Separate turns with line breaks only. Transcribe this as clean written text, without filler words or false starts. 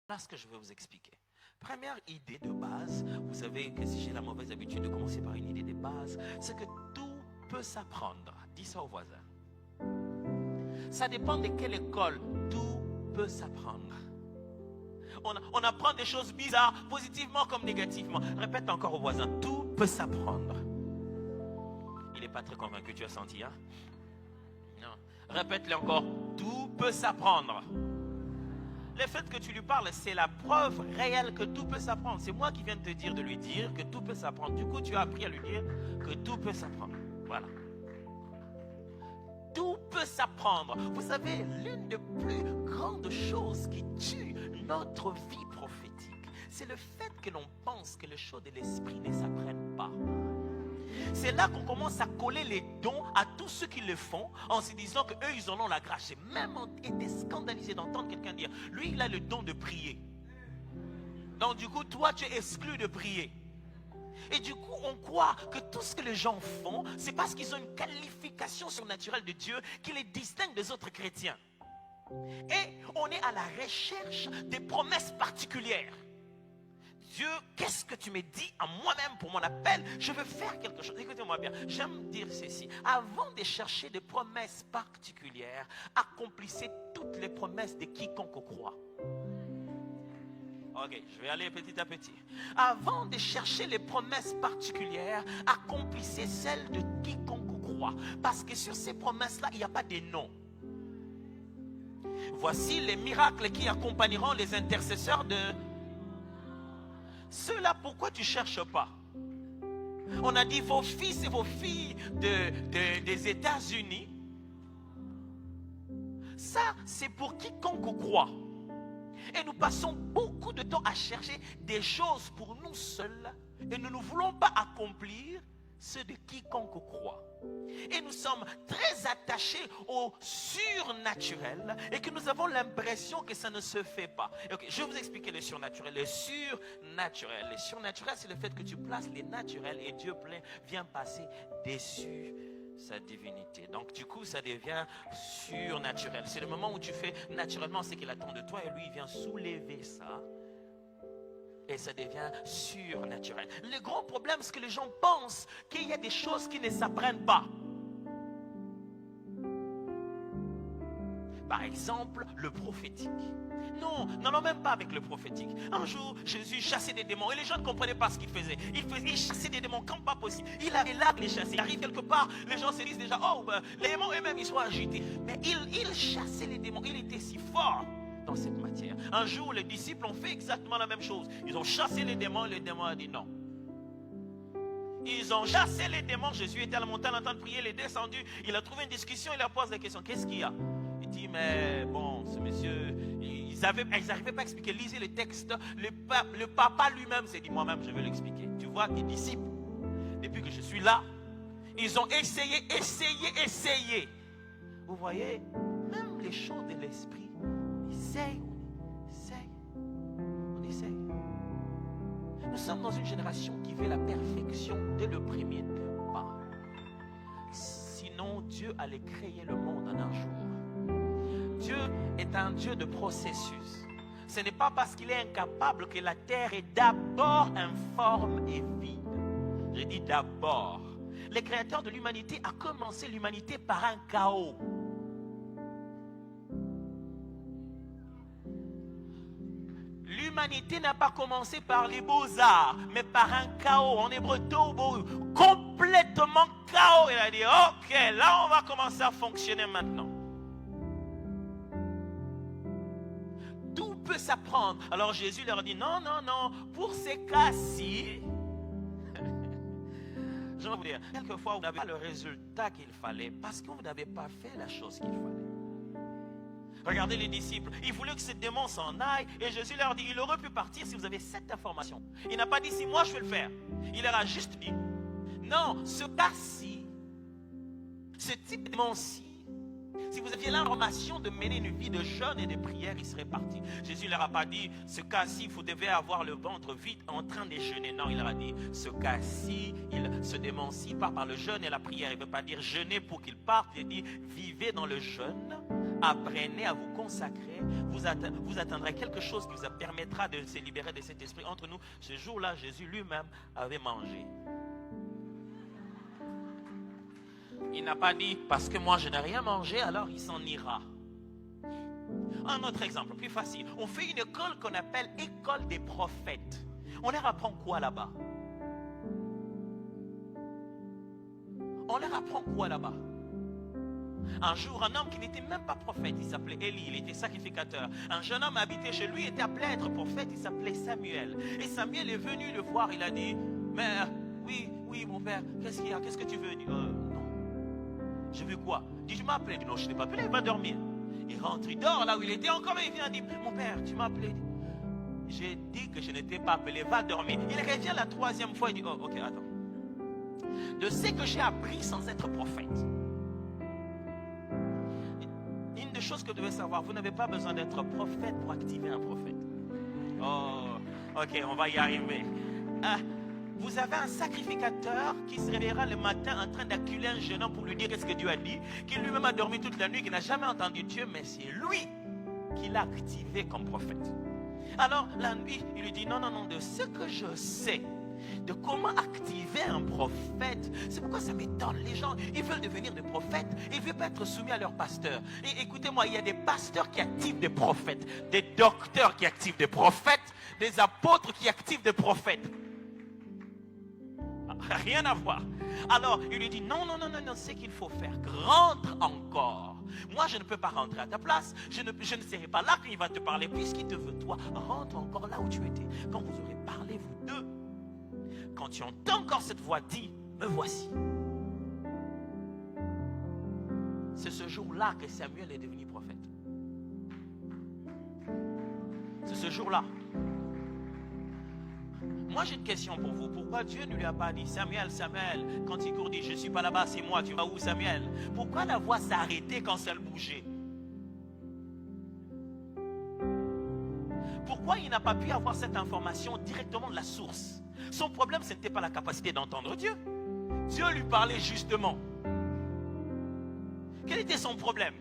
Voilà ce que je vais vous expliquer. Première idée de base, vous savez que si j'ai la mauvaise habitude de commencer par une idée de base, c'est que tout peut s'apprendre. Dis ça au voisin. Ça dépend de quelle école, tout peut s'apprendre. On apprend des choses bizarres, positivement comme négativement. Répète encore au voisin, tout peut s'apprendre. Il n'est pas très convaincu, tu as senti, hein? Non. Répète-le encore, tout peut s'apprendre. Le fait que tu lui parles, c'est la preuve réelle que tout peut s'apprendre. C'est moi qui viens de te dire, de lui dire que tout peut s'apprendre. Du coup, tu as appris à lui dire que tout peut s'apprendre. Voilà. Tout peut s'apprendre. Vous savez, l'une des plus grandes choses qui tue notre vie prophétique, c'est le fait que l'on pense que les choses de l'esprit ne s'apprennent pas. C'est là qu'on commence à coller les dons à tous ceux qui le font en se disant qu'eux, ils en ont la grâce. J'ai même été scandalisé d'entendre quelqu'un dire, lui, il a le don de prier. Donc du coup, toi, tu es exclu de prier. Et du coup, on croit que tout ce que les gens font, c'est parce qu'ils ont une qualification surnaturelle de Dieu qui les distingue des autres chrétiens. Et on est à la recherche des promesses particulières. Dieu, qu'est-ce que tu me dis à moi-même pour mon appel? Je veux faire quelque chose. Écoutez-moi bien, j'aime dire ceci. Avant de chercher des promesses particulières, accomplissez toutes les promesses de quiconque croit. Ok, je vais aller petit à petit. Avant de chercher les promesses particulières, accomplissez celles de quiconque croit. Parce que sur ces promesses-là, il n'y a pas de nom. Voici les miracles qui accompagneront les intercesseurs de... Ceux-là, pourquoi tu ne cherches pas? On a dit vos fils et vos filles des États-Unis. Ça, c'est pour quiconque croit. Et nous passons beaucoup de temps à chercher des choses pour nous seuls. Et nous ne voulons pas accomplir ceux de quiconque croit. Et nous sommes très attachés au surnaturel et que nous avons l'impression que ça ne se fait pas. Okay, je vais vous expliquer le surnaturel. Le surnaturel, c'est le fait que tu places les naturels et Dieu vient passer dessus sa divinité. Donc du coup, ça devient surnaturel. C'est le moment où tu fais naturellement ce qu'il attend de toi et lui, il vient soulever ça. Et ça devient surnaturel. Le grand problème, c'est que les gens pensent qu'il y a des choses qui ne s'apprennent pas. Par exemple, le prophétique. Non, n'allons même pas avec le prophétique. Un jour, Jésus chassait des démons et les gens ne comprenaient pas ce qu'il faisait. Il chassait des démons comme pas possible. Il avait l'art de les chasser. Il arrive quelque part, les gens se disent déjà, oh, ben, les démons eux-mêmes, ils sont agités. Mais il chassait les démons. Il était si fort dans cette matière. Un jour, les disciples ont fait exactement la même chose. Ils ont chassé les démons et les démons ont dit non. Ils ont chassé les démons. Jésus était à la montagne en train de prier, il est descendu. Il a trouvé une discussion, il leur pose la question. Qu'est-ce qu'il y a? Il dit, mais bon, ce monsieur, ils n'arrivaient pas à expliquer. Lisez le texte. Le papa lui-même s'est dit, moi-même, je vais l'expliquer. Tu vois, tes disciples, depuis que je suis là, ils ont essayé. Vous voyez, même les choses de l'esprit, on essaye. Nous sommes dans une génération qui veut la perfection dès le premier pas. Sinon, Dieu allait créer le monde en un jour. Dieu est un Dieu de processus. Ce n'est pas parce qu'il est incapable que la terre est d'abord informe et vide. Je dis d'abord. Le créateur de l'humanité a commencé l'humanité par un chaos. L'humanité n'a pas commencé par les beaux-arts, mais par un chaos. En hébreu, tohu, complètement chaos. Il a dit, ok, là on va commencer à fonctionner maintenant. Tout peut s'apprendre. Alors Jésus leur dit, non, pour ces cas-ci, je vais vous dire, quelquefois vous n'avez pas le résultat qu'il fallait parce que vous n'avez pas fait la chose qu'il fallait. Regardez les disciples, ils voulaient que ces démons s'en aillent et Jésus leur dit, il aurait pu partir si vous avez cette information. Il n'a pas dit si moi je vais le faire. Il leur a juste dit, non, ce cas-ci, ce type de démon-ci, si vous aviez l'information de mener une vie de jeûne et de prière, il serait parti. Jésus ne leur a pas dit, ce cas-ci, vous devez avoir le ventre vide en train de jeûner. Non, il leur a dit, ce cas-ci, ce démon-ci part par le jeûne et la prière. Il ne veut pas dire jeûner pour qu'il parte, il dit, vivez dans le jeûne apprenez à vous consacrer, vous atteindrez quelque chose qui vous permettra de se libérer de cet esprit. Entre nous, ce jour-là, Jésus lui-même avait mangé. Il n'a pas dit, parce que moi je n'ai rien mangé, alors il s'en ira. Un autre exemple, plus facile. On fait une école qu'on appelle école des prophètes. On leur apprend quoi là-bas? On leur apprend quoi là-bas? Un jour, un homme qui n'était même pas prophète, il s'appelait Élie, il était sacrificateur. Un jeune homme habitait chez lui, était appelé à être prophète, il s'appelait Samuel. Et Samuel est venu le voir, il a dit, mais oui mon père, qu'est-ce qu'il y a? Qu'est-ce que tu veux? Il dit, non. Je veux quoi? Il dit, je m'ai appelé. Il dit, non, je ne t'ai pas appelé, il va dormir. Il rentre, il dort là où il était encore, il vient et dit, mon père, tu m'as appelé. J'ai dit que je ne t'ai pas appelé, va dormir. Il revient la troisième fois, il dit, oh ok, attends. De ce que j'ai appris sans être prophète. Une des choses que vous devez savoir, vous n'avez pas besoin d'être prophète pour activer un prophète. Oh, ok, on va y arriver. Vous avez un sacrificateur qui se réveillera le matin en train d'acculer un jeune homme pour lui dire ce que Dieu a dit, qui lui-même a dormi toute la nuit, qui n'a jamais entendu Dieu, mais c'est lui qui l'a activé comme prophète. Alors, la nuit, il lui dit, non, de ce que je sais, de comment activer un prophète. C'est pourquoi ça m'étonne. Les gens, ils veulent devenir des prophètes et ils ne veulent pas être soumis à leur pasteur. Et écoutez-moi, il y a des pasteurs qui activent des prophètes, des docteurs qui activent des prophètes, des apôtres qui activent des prophètes. Rien à voir. Alors, il lui dit, non, c'est qu'il faut faire. Rentre encore. Moi, je ne peux pas rentrer à ta place. Je ne serai pas là quand il va te parler, puisqu'il te veut, toi. Rentre encore là où tu étais. Quand vous aurez parlé, vous deux. Quand tu entends encore cette voix, dis, me voici. C'est ce jour-là que Samuel est devenu prophète. C'est ce jour-là. Moi, j'ai une question pour vous. Pourquoi Dieu ne lui a pas dit, Samuel, quand il court, dit, je ne suis pas là-bas, c'est moi, tu vas où, Samuel? Pourquoi la voix s'est arrêtée quand ça le bougeait? Pourquoi il n'a pas pu avoir cette information directement de la source? Son problème, ce n'était pas la capacité d'entendre Dieu. Dieu lui parlait justement. Quel était son problème?